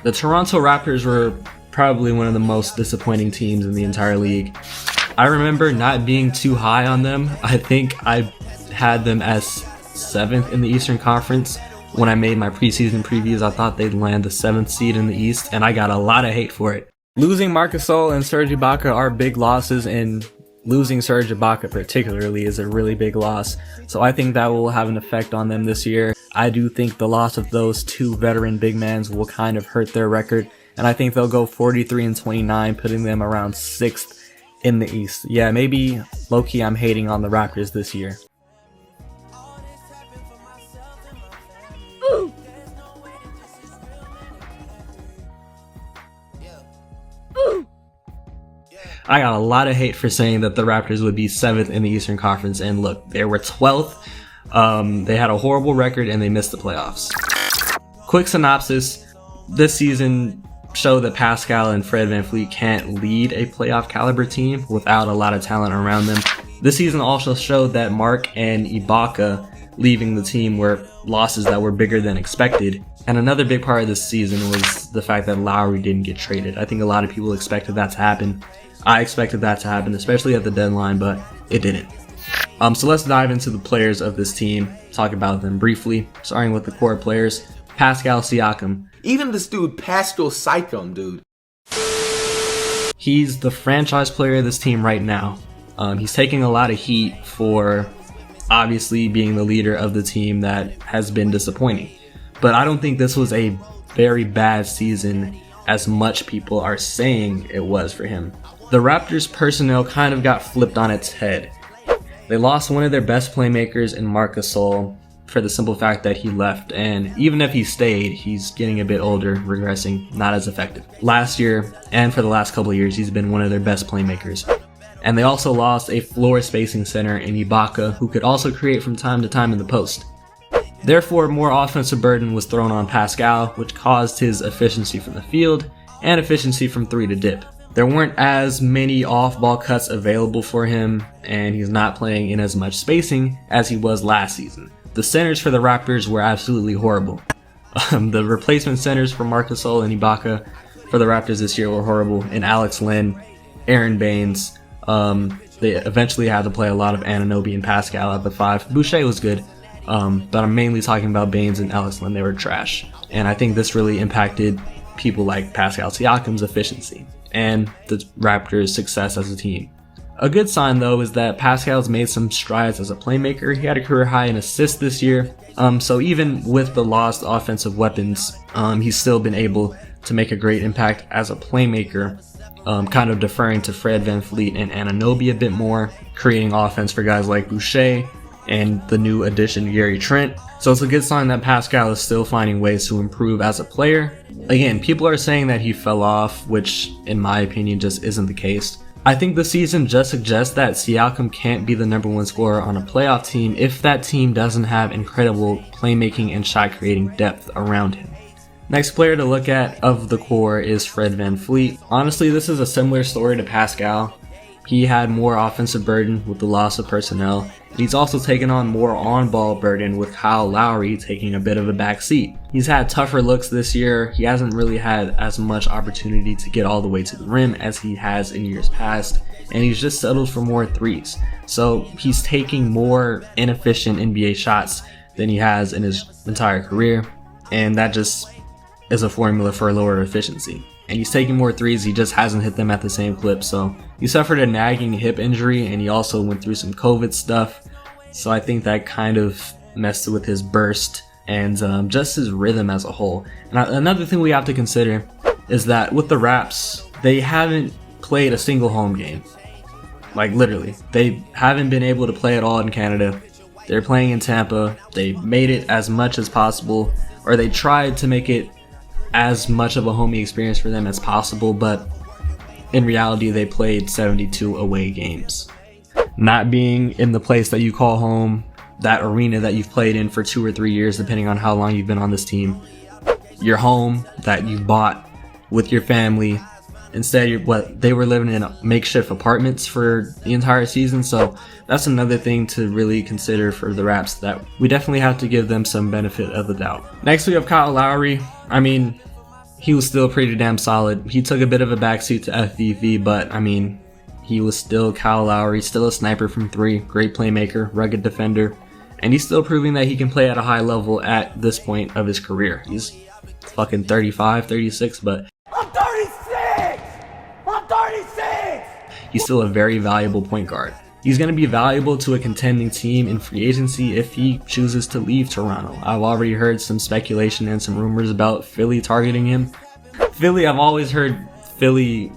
The Toronto Raptors were probably one of the most disappointing teams in the entire league. I remember not being too high on them. I think I had them as 7th in the Eastern Conference. When I made my preseason previews, I thought they'd land the 7th seed in the East, and I got a lot of hate for it. Losing Marc Gasol and Serge Ibaka are big losses, and losing Serge Ibaka particularly is a really big loss. So I think that will have an effect on them this year. I do think the loss of those two veteran big men will kind of hurt their record, and I think they'll go 43-29, putting them around 6th in the East. Yeah, maybe low-key I'm hating on the Raptors this year. I got a lot of hate for saying that the Raptors would be 7th in the Eastern Conference, and look, they were 12th. They had a horrible record and they missed the playoffs. Quick synopsis: this season showed that Pascal and Fred VanVleet can't lead a playoff caliber team without a lot of talent around them. This season also showed that Marc and Ibaka leaving the team were losses that were bigger than expected. And another big part of this season was the fact that Lowry didn't get traded. I think a lot of people expected that to happen. I expected that to happen, especially at the deadline, but it didn't. So let's dive into the players of this team, talk about them briefly, starting with the core players. Pascal Siakam. Even this dude, Pascal Siakam, dude. He's the franchise player of this team right now. He's taking a lot of heat for obviously being the leader of the team that has been disappointing. But I don't think this was a very bad season as much people are saying it was for him. The Raptors personnel kind of got flipped on its head. They lost one of their best playmakers in Marc Gasol for the simple fact that he left, and even if he stayed, he's getting a bit older, regressing, not as effective. Last year, and for the last couple of years, he's been one of their best playmakers. And they also lost a floor spacing center in Ibaka, who could also create from time to time in the post. Therefore, more offensive burden was thrown on Pascal, which caused his efficiency from the field and efficiency from 3 to dip. There weren't as many off-ball cuts available for him, and he's not playing in as much spacing as he was last season. The centers for the Raptors were absolutely horrible. The replacement centers for Marc Gasol and Ibaka for the Raptors this year were horrible, and Alex Len, Aaron Baines. They eventually had to play a lot of Anunoby and Pascal at the 5. Boucher was good, but I'm mainly talking about Baines and Alex Len. They were trash, and I think this really impacted people like Pascal Siakam's efficiency and the Raptors' success as a team. A good sign though is that Pascal's made some strides as a playmaker. He had a career high in assists this year, so even with the lost offensive weapons, he's still been able to make a great impact as a playmaker, kind of deferring to Fred VanVleet and Anunoby a bit more, creating offense for guys like Boucher and the new addition Gary Trent. So it's a good sign that Pascal is still finding ways to improve as a player. Again, people are saying that he fell off, which in my opinion just isn't the case. I think the season just suggests that Siakam can't be the number 1 scorer on a playoff team if that team doesn't have incredible playmaking and shot creating depth around him. Next player to look at of the core is Fred VanVleet. Honestly, this is a similar story to Pascal. He had more offensive burden with the loss of personnel, and he's also taken on more on-ball burden with Kyle Lowry taking a bit of a back seat. He's had tougher looks this year. He hasn't really had as much opportunity to get all the way to the rim as he has in years past, and he's just settled for more threes. So he's taking more inefficient NBA shots than he has in his entire career, and that just is a formula for lower efficiency. And he's taking more threes, he just hasn't hit them at the same clip. So he suffered a nagging hip injury, and he also went through some COVID stuff. So I think that kind of messed with his burst and just his rhythm as a whole. And another thing we have to consider is that with the Raps, they haven't played a single home game. Like literally, they haven't been able to play at all in Canada. They're playing in Tampa. They made it as much as possible, or they tried to make it as much of a homey experience for them as possible, but in reality they played 72 away games. Not being in the place that you call home, that arena that you've played in for 2 or 3 years depending on how long you've been on this team, your home that you bought with your family, instead they were living in makeshift apartments for the entire season. So that's another thing to really consider for the Raps, that we definitely have to give them some benefit of the doubt. Next we have Kyle Lowry. I mean, he was still pretty damn solid. He took a bit of a backseat to FVV, but I mean, he was still Kyle Lowry, still a sniper from 3, great playmaker, rugged defender, and he's still proving that he can play at a high level at this point of his career. He's fucking 35, 36, but I'm 36! I'm 36! He's still a very valuable point guard. He's going to be valuable to a contending team in free agency if he chooses to leave Toronto. I've already heard some speculation and some rumors about Philly targeting him. I've always heard Philly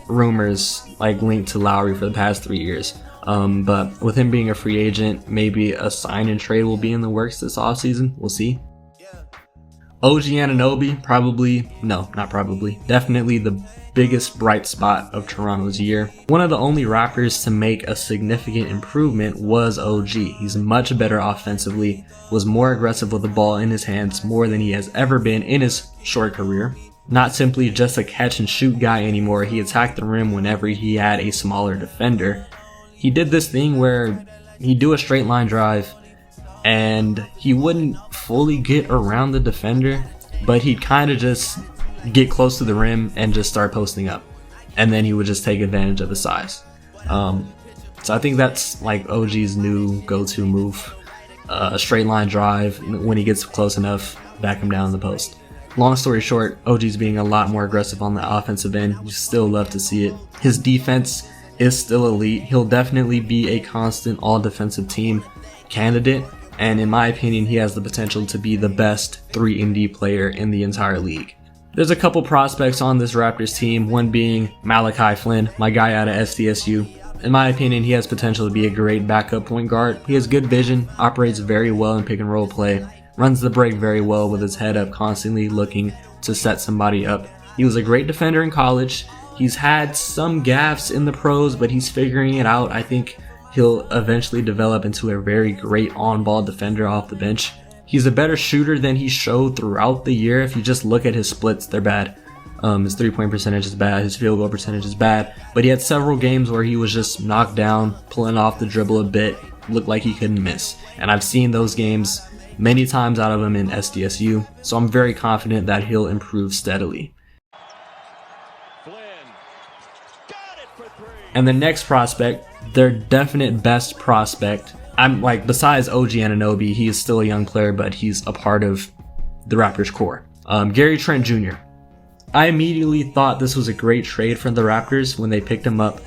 rumors like linked to Lowry for the past 3 years. But with him being a free agent, maybe a sign and trade will be in the works this offseason. We'll see. OG Anunoby, definitely the biggest bright spot of Toronto's year. One of the only Raptors to make a significant improvement was OG. He's much better offensively, was more aggressive with the ball in his hands more than he has ever been in his short career. Not simply just a catch and shoot guy anymore, he attacked the rim whenever he had a smaller defender. He did this thing where he'd do a straight line drive and he wouldn't fully get around the defender, but he'd kind of just get close to the rim and just start posting up, and then he would just take advantage of his size. So I think that's like OG's new go-to move, a straight line drive. When he gets close enough, back him down in the post. Long story short, OG's being a lot more aggressive on the offensive end. You still love to see it. His defense is still elite. He'll definitely be a constant all-defensive team candidate, and in my opinion, he has the potential to be the best 3-and-D player in the entire league. There's a couple prospects on this Raptors team, one being Malachi Flynn, my guy out of SDSU. In my opinion, he has potential to be a great backup point guard. He has good vision, operates very well in pick and roll play, runs the break very well with his head up, constantly looking to set somebody up. He was a great defender in college. He's had some gaffes in the pros, but he's figuring it out. I think he'll eventually develop into a very great on-ball defender off the bench. He's a better shooter than he showed throughout the year. If you just look at his splits, they're bad. His 3-point percentage is bad. His field goal percentage is bad. But he had several games where he was just knocked down, pulling off the dribble a bit, looked like he couldn't miss. And I've seen those games many times out of him in SDSU. So I'm very confident that he'll improve steadily. And the next prospect, their definite best prospect, I'm like, besides OG Anunoby, he is still a young player, but he's a part of the Raptors core. Gary Trent Jr. I immediately thought this was a great trade for the Raptors when they picked him up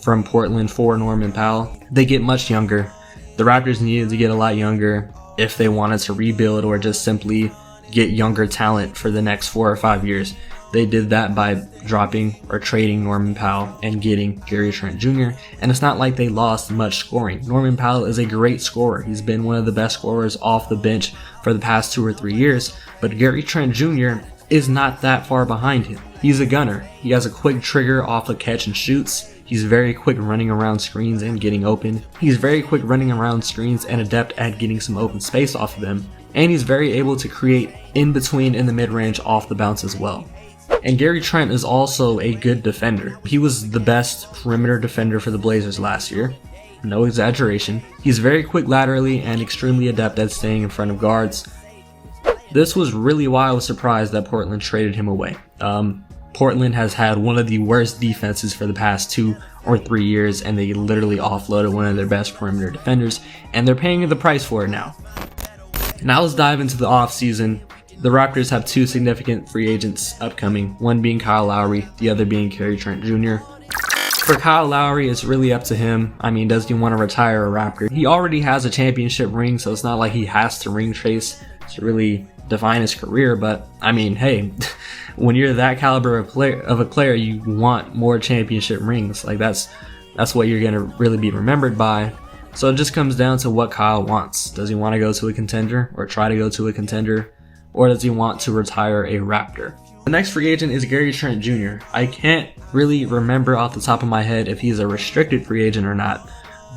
from Portland for Norman Powell. They get much younger. The Raptors needed to get a lot younger if they wanted to rebuild or just simply get younger talent for the next 4 or 5 years. They did that by dropping or trading Norman Powell and getting Gary Trent Jr. And it's not like they lost much scoring. Norman Powell is a great scorer. He's been one of the best scorers off the bench for the past 2 or 3 years. But Gary Trent Jr. is not that far behind him. He's a gunner. He has a quick trigger off of catch and shoots. He's very quick running around screens and getting open. He's very quick running around screens and adept at getting some open space off of them. And he's very able to create in between in the mid-range off the bounce as well. And Gary Trent is also a good defender. He was the best perimeter defender for the Blazers last year. No exaggeration. He's very quick laterally and extremely adept at staying in front of guards. This was really why I was surprised that Portland traded him away. Portland has had one of the worst defenses for the past 2 or 3 years, and they literally offloaded one of their best perimeter defenders, and they're paying the price for it now. Now let's dive into the offseason. The Raptors have 2 significant free agents upcoming, one being Kyle Lowry, the other being Gary Trent Jr. For Kyle Lowry, it's really up to him. I mean, does he want to retire a Raptor? He already has a championship ring, so it's not like he has to ring chase to really define his career. But I mean, hey, when you're that caliber of a player, you want more championship rings. Like that's what you're gonna really be remembered by. So it just comes down to what Kyle wants. Does he want to go to a contender or try to go to a contender? Or does he want to retire a Raptor? The next free agent is Gary Trent Jr. I can't really remember off the top of my head if he's a restricted free agent or not,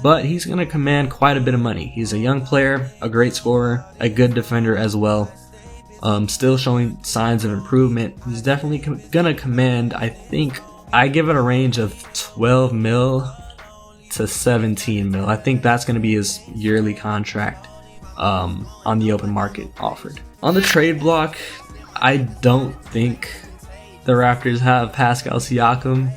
but he's going to command quite a bit of money. He's a young player, a great scorer, a good defender as well. Still showing signs of improvement. He's definitely going to command, I think, I give it a range of 12 mil to 17 mil. I think that's going to be his yearly contract on the open market offered. On the trade block, I don't think the Raptors have Pascal Siakam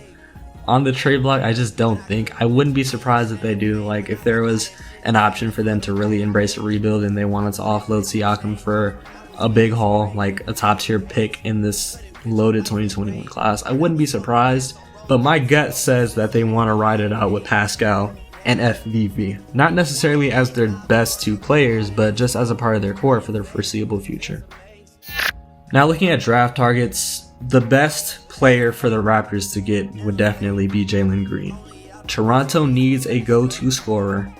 on the trade block? I just don't think. I wouldn't be surprised if they do. Like, if there was an option for them to really embrace a rebuild and they wanted to offload Siakam for a big haul, like a top tier pick in this loaded 2021 class, I wouldn't be surprised. But my gut says that they want to ride it out with Pascal and FVV. Not necessarily as their best two players, but just as a part of their core for their foreseeable future. Now, looking at draft targets, the best player for the Raptors to get would definitely be Jalen Green. Toronto needs a go-to scorer,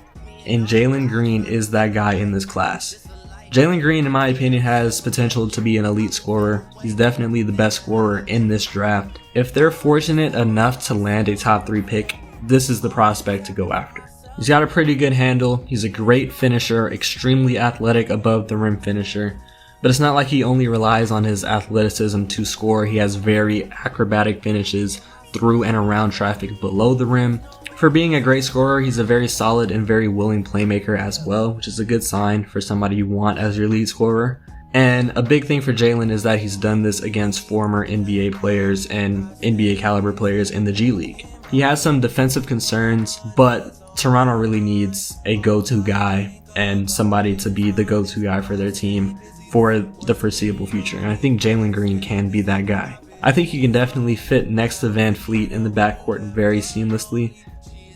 and Jalen Green is that guy in this class. Jalen Green, in my opinion, has potential to be an elite scorer. He's definitely the best scorer in this draft. If they're fortunate enough to land a top 3 pick, this is the prospect to go after. He's got a pretty good handle. He's a great finisher, extremely athletic above the rim finisher. But it's not like he only relies on his athleticism to score. He has very acrobatic finishes through and around traffic below the rim. For being a great scorer, he's a very solid and very willing playmaker as well, which is a good sign for somebody you want as your lead scorer. And a big thing for Jalen is that he's done this against former NBA players and NBA caliber players in the G League. He has some defensive concerns, but Toronto really needs a go-to guy and somebody to be the go-to guy for their team for the foreseeable future. And I think Jalen Green can be that guy. I think he can definitely fit next to Van Fleet in the backcourt very seamlessly.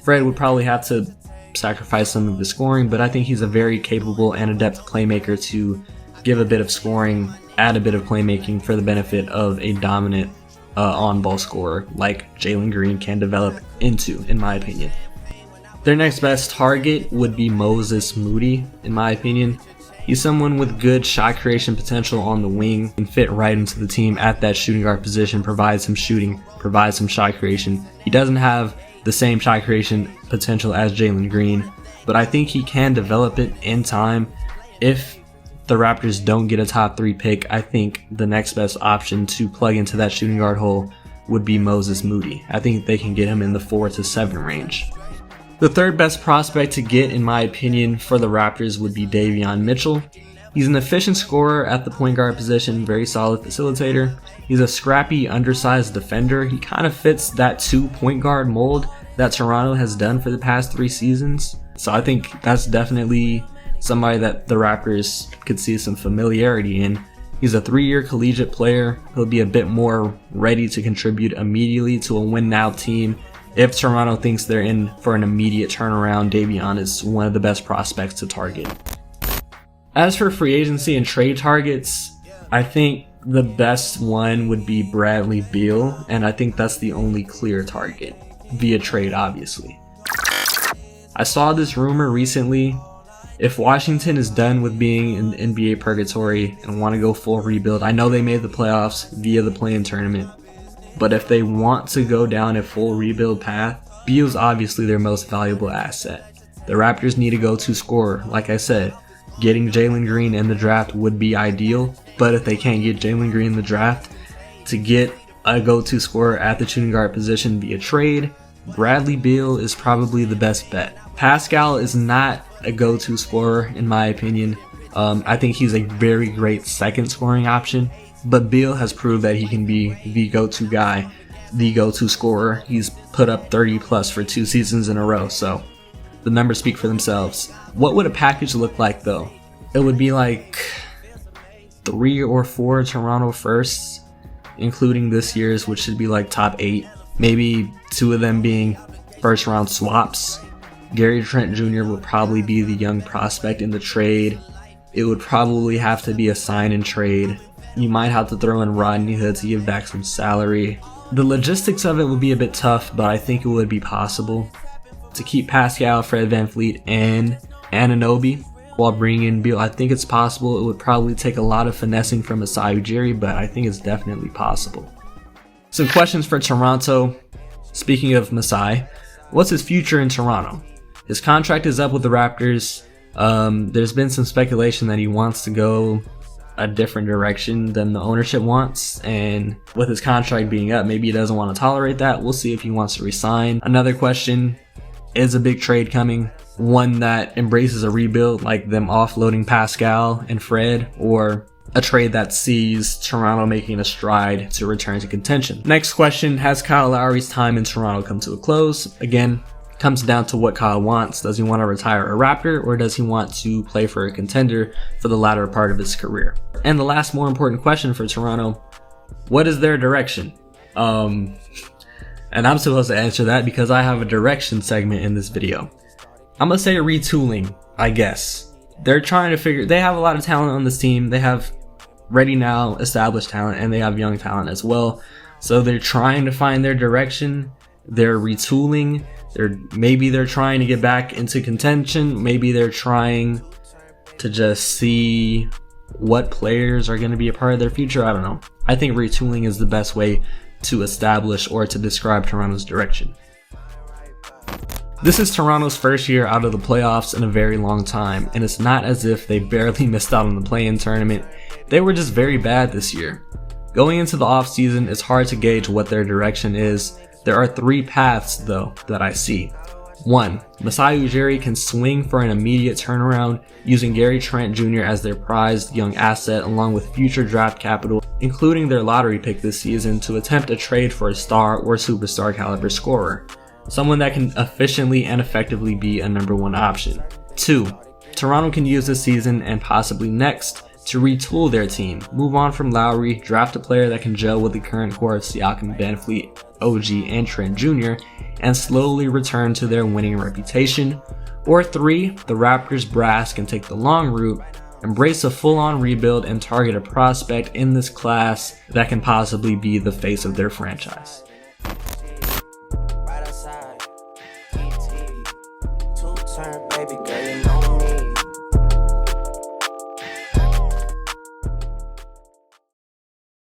Fred would probably have to sacrifice some of his scoring, but I think he's a very capable and adept playmaker to give a bit of scoring, add a bit of playmaking for the benefit of a dominant on-ball scorer like Jalen Green can develop into, in my opinion. Their next best target would be Moses Moody, in my opinion. He's someone with good shot creation potential on the wing and fit right into the team at that shooting guard position, provide some shooting, provide some shot creation. He doesn't have the same shot creation potential as Jalen Green, but I think he can develop it in time. If the Raptors don't get a top 3 pick, I think the next best option to plug into that shooting guard hole would be Moses Moody. I think they can get him in the 4 to 7 range. The third best prospect to get, in my opinion, for the Raptors would be Davion Mitchell. He's an efficient scorer at the point guard position, very solid facilitator. He's a scrappy, undersized defender. He kind of fits that 2 point guard mold that Toronto has done for the past 3 seasons. So I think that's definitely somebody that the Raptors could see some familiarity in. He's a 3-year collegiate player. He'll be a bit more ready to contribute immediately to a win-now team. If Toronto thinks they're in for an immediate turnaround, Davion is one of the best prospects to target. As for free agency and trade targets, I think the best one would be Bradley Beal, and I think that's the only clear target, via trade obviously. I saw this rumor recently. If Washington is done with being in NBA purgatory and want to go full rebuild, I know they made the playoffs via the play-in tournament, but if they want to go down a full rebuild path, Beal's obviously their most valuable asset. The Raptors need a go-to scorer. Like I said, getting Jalen Green in the draft would be ideal, but if they can't get Jalen Green in the draft, to get a go-to scorer at the shooting guard position via trade, Bradley Beal is probably the best bet. Pascal is not a go-to scorer in my opinion. I think he's a very great second scoring option, but Beal has proved that he can be the go-to guy, the go-to scorer. He's put up 30 plus for 2 seasons in a row, so the numbers speak for themselves. What would a package look like though? It would be like 3 or 4 Toronto firsts, including this year's, which should be like top 8. Maybe 2 of them being first round swaps. Gary Trent Jr. would probably be the young prospect in the trade. It would probably have to be a sign and trade. You might have to throw in Rodney Hood to give back some salary. The logistics of it would be a bit tough, but I think it would be possible to keep Pascal, Fred VanVleet, and Anunoby while bringing in Beal. I think it's possible. It would probably take a lot of finessing from Masai Ujiri, but I think it's definitely possible. Some questions for Toronto. Speaking of Masai, what's his future in Toronto? His contract is up with the Raptors. There's been some speculation that he wants to go a different direction than the ownership wants, and with his contract being up, maybe he doesn't want to tolerate that. We'll see if he wants to resign. Another question, is a big trade coming? One that embraces a rebuild, like them offloading Pascal and Fred, or a trade that sees Toronto making a stride to return to contention. Next question, has Kyle Lowry's time in Toronto come to a close? Again, comes down to what Kyle wants. Does he want to retire a Raptor, or does he want to play for a contender for the latter part of his career? And the last more important question for Toronto, what is their direction? And I'm supposed to answer that because I have a direction segment in this video. I'm gonna say retooling, I guess. They're trying to they have a lot of talent on this team. They have ready now established talent, and they have young talent as well. So they're trying to find their direction. They're retooling. Maybe they're trying to get back into contention. Maybe they're trying to just see what players are going to be a part of their future. I don't know. I think retooling is the best way to establish or to describe Toronto's direction. This is Toronto's first year out of the playoffs in a very long time, and it's not as if they barely missed out on the play-in tournament. They were just very bad this year. Going into the offseason, it's hard to gauge what their direction is. There are 3 paths, though, that I see. 1. Masai Ujiri can swing for an immediate turnaround using Gary Trent Jr. as their prized young asset along with future draft capital, including their lottery pick this season, to attempt a trade for a star or superstar caliber scorer. Someone that can efficiently and effectively be a number 1 option. 2. Toronto can use this season and possibly next to retool their team, move on from Lowry, draft a player that can gel with the current core of Siakam, VanVleet, OG, and Trent Jr., and slowly return to their winning reputation. Or 3, the Raptors brass can take the long route, embrace a full-on rebuild, and target a prospect in this class that can possibly be the face of their franchise.